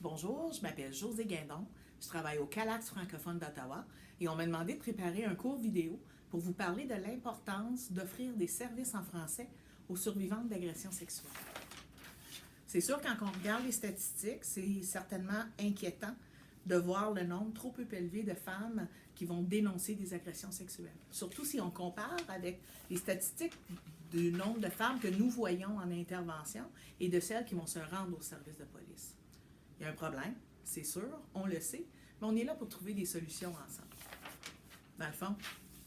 Bonjour, je m'appelle Josée Guindon, je travaille au Calax francophone d'Ottawa et on m'a demandé de préparer un cours vidéo pour vous parler de l'importance d'offrir des services en français aux survivantes d'agressions sexuelles. C'est sûr, quand on regarde les statistiques, c'est certainement inquiétant de voir le nombre trop peu élevé de femmes qui vont dénoncer des agressions sexuelles. Surtout si on compare avec les statistiques du nombre de femmes que nous voyons en intervention et de celles qui vont se rendre au service de police. Il y a un problème, c'est sûr, on le sait, mais on est là pour trouver des solutions ensemble. Dans le fond,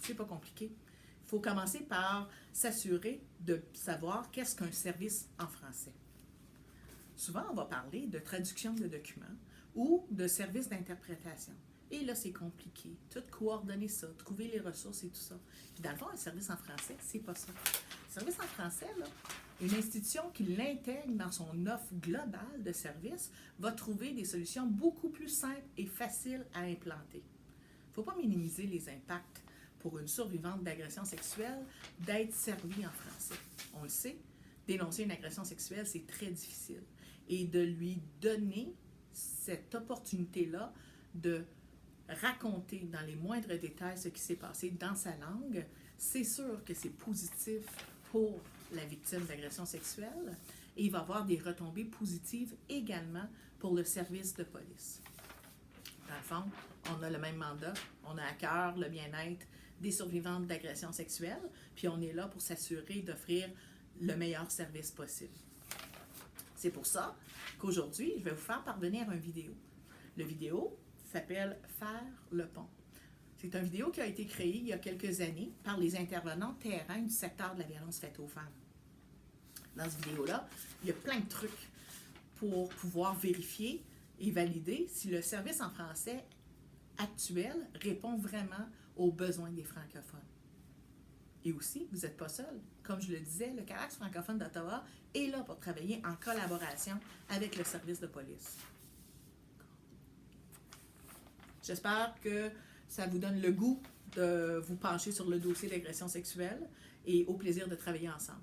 c'est pas compliqué. Il faut commencer par s'assurer de savoir qu'est-ce qu'un service en français. Souvent, on va parler de traduction de documents ou de service d'interprétation. Et là, c'est compliqué. Tout coordonner ça, trouver les ressources et tout ça. Puis dans le fond, un service en français, c'est pas ça. Le service en français, là, une institution qui l'intègre dans son offre globale de services va trouver des solutions beaucoup plus simples et faciles à implanter. Il ne faut pas minimiser les impacts pour une survivante d'agression sexuelle d'être servie en français. On le sait, dénoncer une agression sexuelle, c'est très difficile. Et de lui donner cette opportunité-là de raconter dans les moindres détails ce qui s'est passé dans sa langue, c'est sûr que c'est positif pour la victime d'agression sexuelle et il va y avoir des retombées positives également pour le service de police. Dans le fond, on a le même mandat, on a à cœur le bien-être des survivantes d'agression sexuelle, puis on est là pour s'assurer d'offrir le meilleur service possible. C'est pour ça qu'aujourd'hui, je vais vous faire parvenir une vidéo. La vidéo s'appelle « Faire le pont ». C'est une vidéo qui a été créée il y a quelques années par les intervenants terrain du secteur de la violence faite aux femmes. Dans cette vidéo-là, il y a plein de trucs pour pouvoir vérifier et valider si le service en français actuel répond vraiment aux besoins des francophones. Et aussi, vous n'êtes pas seul. Comme je le disais, le Calax francophone d'Ottawa est là pour travailler en collaboration avec le service de police. J'espère que ça vous donne le goût de vous pencher sur le dossier d'agression sexuelle et au plaisir de travailler ensemble.